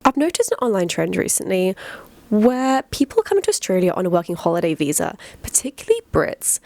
I've noticed an online trend recently where people coming to Australia on a working holiday visa, particularly Brits,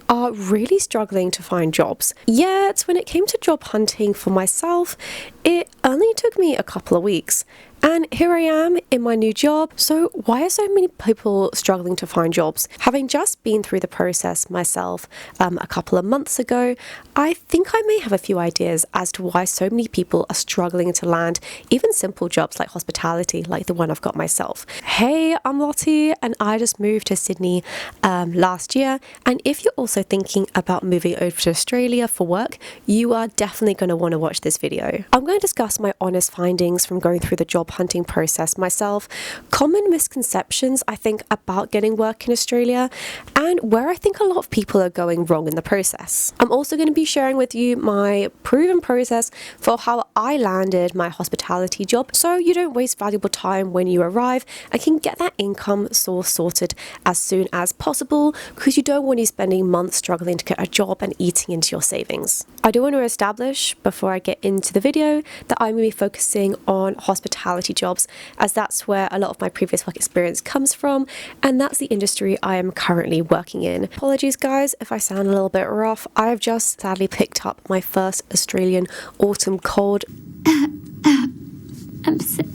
are really struggling to find jobs. Yet, when it came to job hunting for myself, it only took me a couple of weeks. And here I am in my new job. So why are so many people struggling to find jobs? Having just been through the process myself a couple of months ago, I think I may have a few ideas as to why so many people are struggling to land even simple jobs like hospitality, like the one I've got myself. Hey, I'm Lottie and I just moved to Sydney last year. And if you're also thinking about moving over to Australia for work, you are definitely going to want to watch this video. I'm going to discuss my honest findings from going through the job hunting process myself, common misconceptions I think about getting work in Australia, and where I think a lot of people are going wrong in the process. I'm also going to be sharing with you my proven process for how I landed my hospitality job, so you don't waste valuable time when you arrive and can get that income source sorted as soon as possible, because you don't want you spending months struggling to get a job and eating into your savings. I do want to establish before I get into the video that I'm going to be focusing on hospitality jobs, as that's where a lot of my previous work experience comes from, and that's the industry I am currently working in. Apologies guys if I sound a little bit rough. I've just sadly picked up my first Australian autumn cold. I'm sick.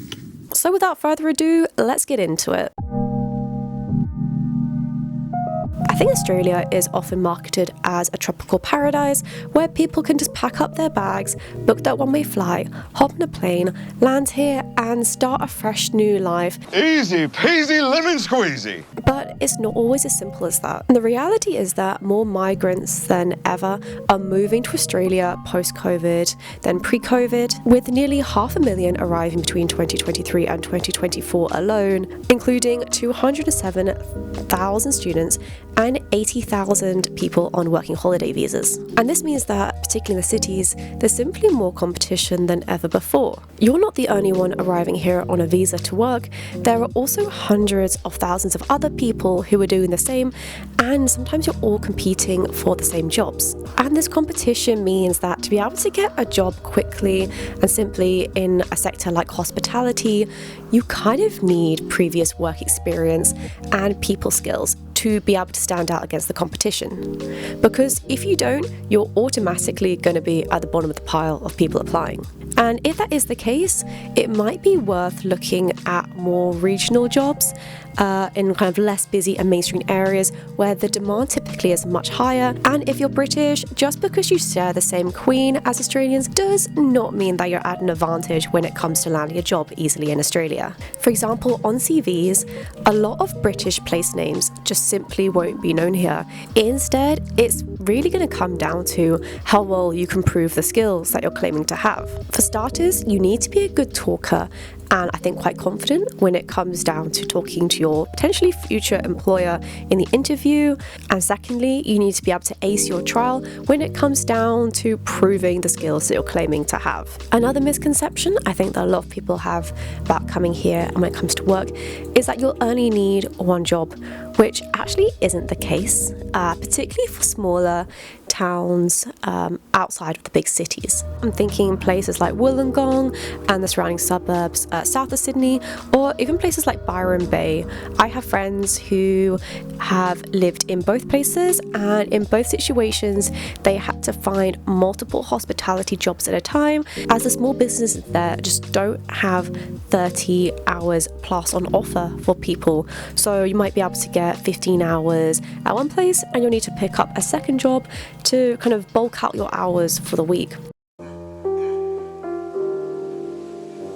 So without further ado, let's get into it. I think Australia is often marketed as a tropical paradise where people can just pack up their bags, book that one-way flight, hop on a plane, land here and start a fresh new life. Easy peasy lemon squeezy. But it's not always as simple as that. And the reality is that more migrants than ever are moving to Australia post-COVID than pre-COVID, with nearly 500,000 arriving between 2023 and 2024 alone, including 207,000 students and 80,000 people on working holiday visas. And this means that, particularly in the cities, there's simply more competition than ever before. You're not the only one arriving here on a visa to work. There are also hundreds of thousands of other people who are doing the same, and sometimes you're all competing for the same jobs. And this competition means that to be able to get a job quickly and simply in a sector like hospitality, you kind of need previous work experience and people skills to be able to stand out against the competition. Because if you don't, you're automatically going to be at the bottom of the pile of people applying. And if that is the case, it might be worth looking at more regional jobs in kind of less busy and mainstream areas where the demand typically is much higher. And if you're British, just because you share the same queen as Australians does not mean that you're at an advantage when it comes to landing a job easily in Australia. For example, on CVs, a lot of British place names just simply won't be known here. Instead, it's really going to come down to how well you can prove the skills that you're claiming to have. For starters, you need to be a good talker and I think quite confident when it comes down to talking to your potentially future employer in the interview. And secondly, you need to be able to ace your trial when it comes down to proving the skills that you're claiming to have. Another misconception I think that a lot of people have about coming here and when it comes to work is that you'll only need one job, which actually isn't the case, particularly for smaller towns outside of the big cities. I'm thinking places like Wollongong and the surrounding suburbs south of Sydney, or even places like Byron Bay. I have friends who have lived in both places, and in both situations they had to find multiple hospitality jobs at a time, as the small businesses there just don't have 30 hours plus on offer for people. So you might be able to get 15 hours at one place and you'll need to pick up a second job to kind of bulk out your hours for the week.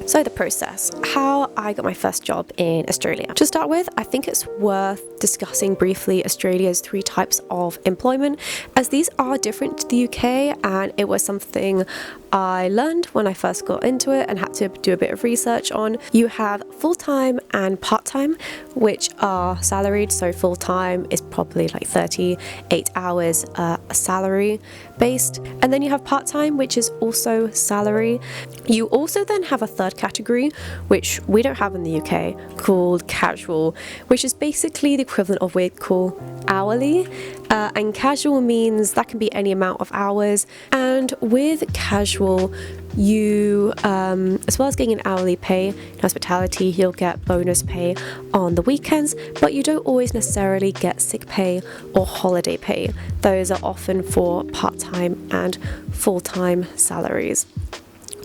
So the process, how I got my first job in Australia. To start with, I think it's worth discussing briefly Australia's 3 types of employment, as these are different to the UK, and it was something I learned when I first got into it and had to do a bit of research on. You have full-time and part-time, which are salaried. So full-time is probably like 38 hours salary based. And then you have part-time, which is also salary. You also then have a third category, which we don't have in the UK, called casual, which is basically the equivalent of what we'd call hourly. And casual means that can be any amount of hours. And with casual, you, as well as getting an hourly pay in hospitality, you'll get bonus pay on the weekends, but you don't always necessarily get sick pay or holiday pay. Those are often for part-time and full-time salaries.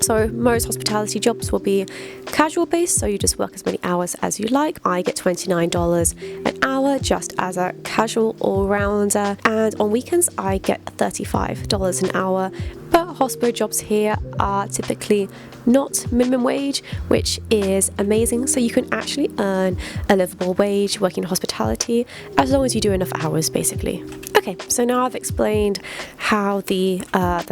So most hospitality jobs will be casual based, so you just work as many hours as you like. I get $29 an hour just as a casual all-rounder, and on weekends I get $35 an hour. But hospo jobs here are typically not minimum wage, which is amazing. So you can actually earn a livable wage working in hospitality as long as you do enough hours, basically. Okay, so now I've explained how the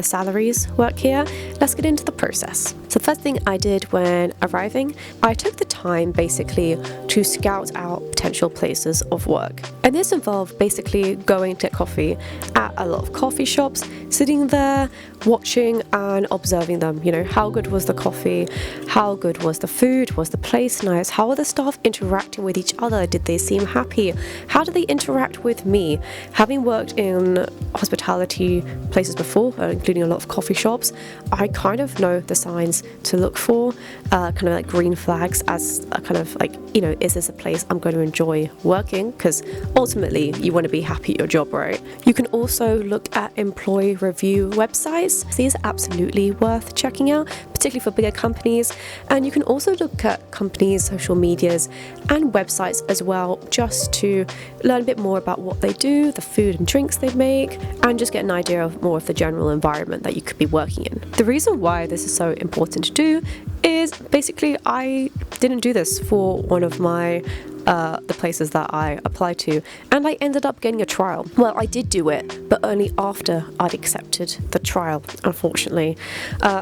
salaries work here. Let's get into the process. So the first thing I did when arriving, I took the time basically to scout out potential places of work. And this involved basically going to get coffee at a lot of coffee shops, sitting there, watching and observing them. You know, how good was the coffee? How good was the food? Was the place nice? How are the staff interacting with each other? Did they seem happy? How do they interact with me? Having worked in hospitality places before, including a lot of coffee shops, I kind of know the signs to look for, kind of like green flags as a kind of like, you know, is this a place I'm going to enjoy working? Because ultimately you want to be happy at your job, right? You can also look at employee review websites. These are absolutely worth checking out, particularly for bigger companies. And you can also look at companies' social medias and websites as well, just to learn a bit more about what they do, the food and drinks they make, and just get an idea of more of the general environment that you could be working in. The reason why this is so important to do is basically I didn't do this for one of my the places that I applied to, and I ended up getting a trial. Well, I did do it, but only after I'd accepted the trial, unfortunately.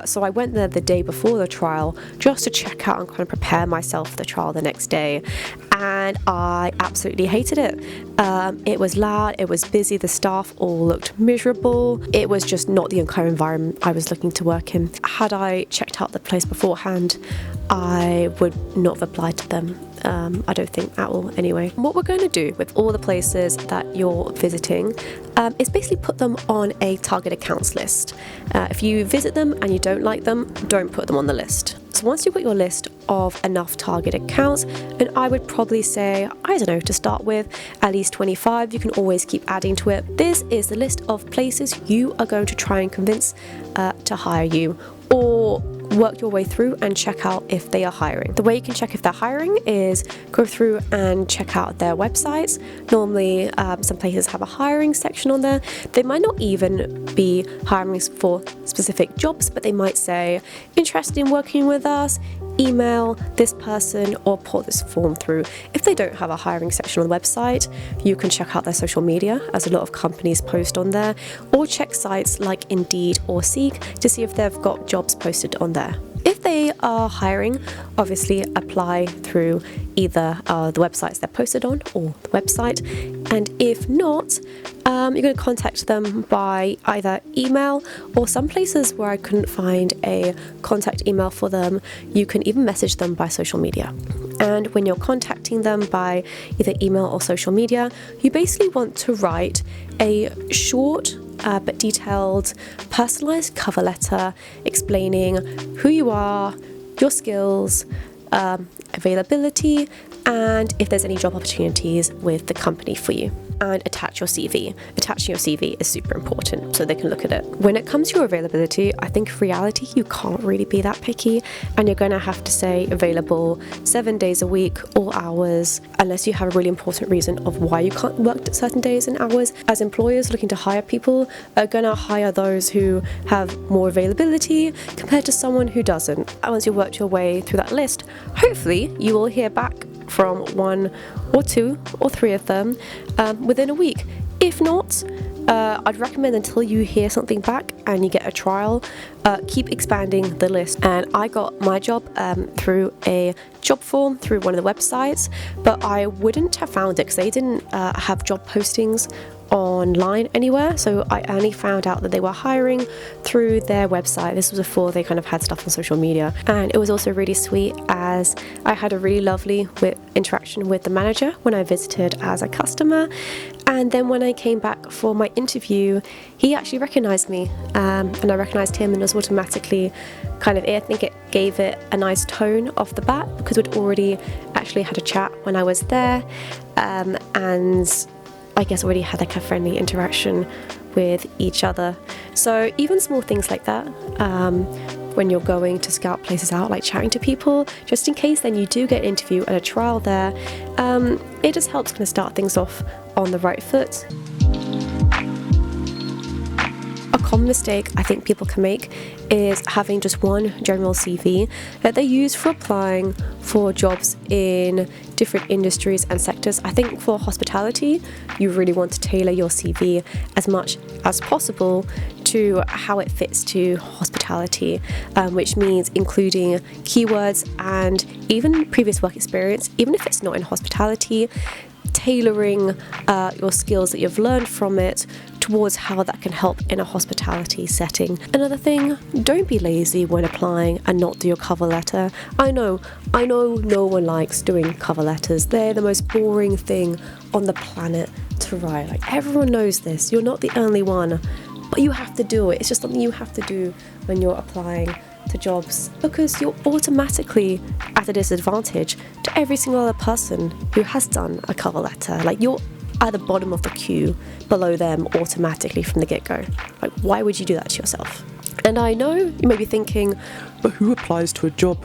So I went there the day before the trial just to check out and kind of prepare myself for the trial the next day, and I absolutely hated it. It was loud, it was busy, the staff all looked miserable. It was just not the kind of environment I was looking to work in. Had I checked out the place beforehand, I would not have applied to them. I don't think at all anyway. What we're going to do with all the places that you're visiting is basically put them on a target accounts list. If you visit them and you don't like them, don't put them on the list. So once you've got your list of enough target accounts, and I would probably say, I don't know, to start with, at least 25, you can always keep adding to it. This is the list of places you are going to try and convince to hire you, or work your way through and check out if they are hiring. The way you can check if they're hiring is go through and check out their websites. Normally, some places have a hiring section on there. They might not even be hiring for specific jobs, but they might say, interested in working with us, email this person or put this form through. If they don't have a hiring section on the website, you can check out their social media, as a lot of companies post on there, or check sites like Indeed or Seek to see if they've got jobs posted on there. If they are hiring, obviously apply through either the websites they're posted on or the website. And if not, you're going to contact them by either email, or some places where I couldn't find a contact email for them, you can even message them by social media. And when you're contacting them by either email or social media, you basically want to write a short but detailed, personalized cover letter explaining who you are, your skills, availability, and if there's any job opportunities with the company for you. And attach your CV. Attaching your CV is super important so they can look at it. When it comes to your availability, I think in reality you can't really be that picky, and you're going to have to say available 7 days a week, all hours, unless you have a really important reason of why you can't work certain days and hours. As employers looking to hire people are going to hire those who have more availability compared to someone who doesn't. And once you worked your way through that list, hopefully you will hear back from 1 or 2 or 3 of them within a week. If not, I'd recommend until you hear something back and you get a trial, keep expanding the list. And I got my job through a job form through one of the websites, but I wouldn't have found it because they didn't have job postings online anywhere, so I only found out that they were hiring through their website. This was before they kind of had stuff on social media, and it was also really sweet as I had a really lovely interaction with the manager when I visited as a customer. And then when I came back for my interview, he actually recognized me, and I recognized him, and it was automatically kind of, I think it gave it a nice tone off the bat because we'd already actually had a chat when I was there, and I guess already had like a friendly interaction with each other. So even small things like that, when you're going to scout places out, like chatting to people, just in case then you do get an interview and a trial there, it just helps kind of start things off on the right foot. A common mistake I think people can make is having just one general CV that they use for applying for jobs in different industries and sectors. I think for hospitality, you really want to tailor your CV as much as possible to how it fits to hospitality, which means including keywords and even previous work experience, even if it's not in hospitality, tailoring your skills that you've learned from it towards how that can help in a hospitality setting. Another thing, don't be lazy when applying and not do your cover letter. I know no one likes doing cover letters. They're the most boring thing on the planet to write. Like, everyone knows this. You're not the only one, but you have to do it. It's just something you have to do when you're applying to jobs, because you're automatically at a disadvantage to every single other person who has done a cover letter. Like, you're at the bottom of the queue below them automatically from the get-go. Like, why would you do that to yourself? And I know you may be thinking, but who applies to a job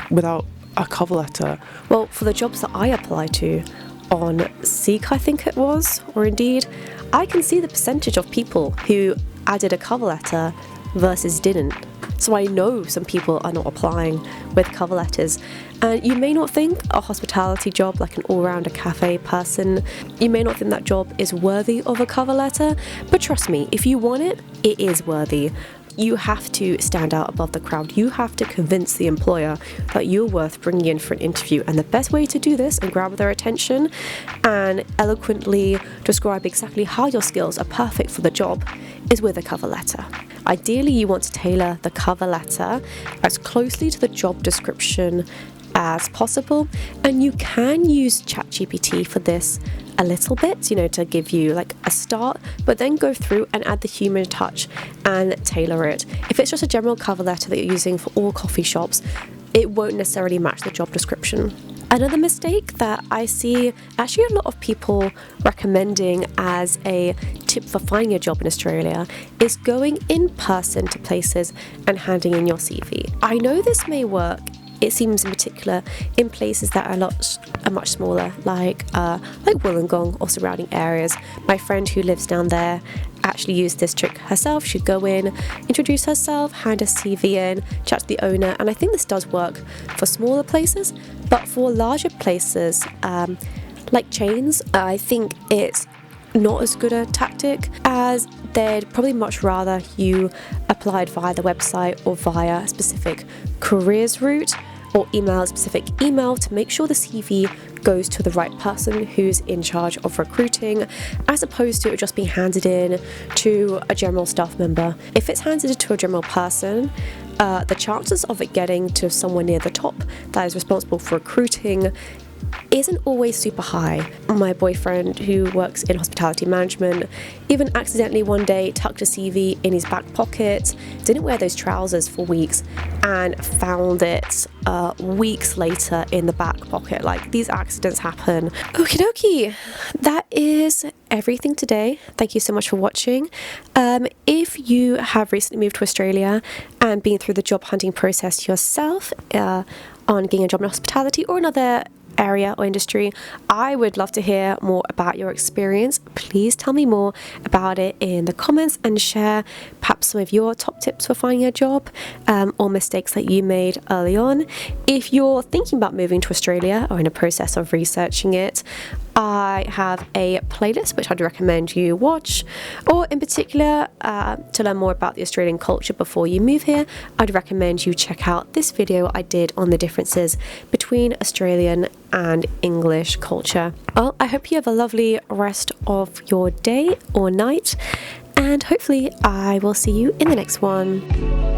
without a cover letter? Well, for the jobs that I apply to on Seek, I think it was, or Indeed, I can see the percentage of people who added a cover letter versus didn't. So I know some people are not applying with cover letters. And you may not think a hospitality job, like an all-rounder cafe person, you may not think that job is worthy of a cover letter, but trust me, if you want it, it is worthy. You have to stand out above the crowd. You have to convince the employer that you're worth bringing in for an interview. And the best way to do this and grab their attention and eloquently describe exactly how your skills are perfect for the job is with a cover letter. Ideally, you want to tailor the cover letter as closely to the job description as possible, and you can use ChatGPT for this a little bit, to give you like a start, but then go through and add the human touch and tailor it. If it's just a general cover letter that you're using for all coffee shops, it won't necessarily match the job description. Another mistake that I see actually a lot of people recommending as a tip for finding a job in Australia is going in person to places and handing in your CV. I know this may work, it seems in particular in places that are much smaller, like Wollongong or surrounding areas. My friend who lives down there actually used this trick herself. She'd go in, introduce herself, hand a CV in, chat to the owner, and I think this does work for smaller places, but for larger places like chains, I think it's not as good a tactic, as they'd probably much rather you applied via the website or via a specific careers route or email a specific email to make sure the CV goes to the right person who's in charge of recruiting, as opposed to it just being handed in to a general staff member. If it's handed to a general person, the chances of it getting to someone near the top that is responsible for recruiting isn't always super high. My boyfriend, who works in hospitality management, even accidentally one day tucked a CV in his back pocket, didn't wear those trousers for weeks, and found it weeks later in the back pocket. Like, these accidents happen. Okie dokie, that is everything today. Thank you so much for watching. If you have recently moved to Australia and been through the job hunting process yourself on getting a job in hospitality or another area or industry, I would love to hear more about your experience. Please tell me more about it in the comments and share perhaps some of your top tips for finding a job or mistakes that you made early on. If you're thinking about moving to Australia or in a process of researching it, I have a playlist which I'd recommend you watch, or in particular, to learn more about the Australian culture before you move here, I'd recommend you check out this video I did on the differences between Australian and English culture. Well, I hope you have a lovely rest of your day or night, and hopefully I will see you in the next one.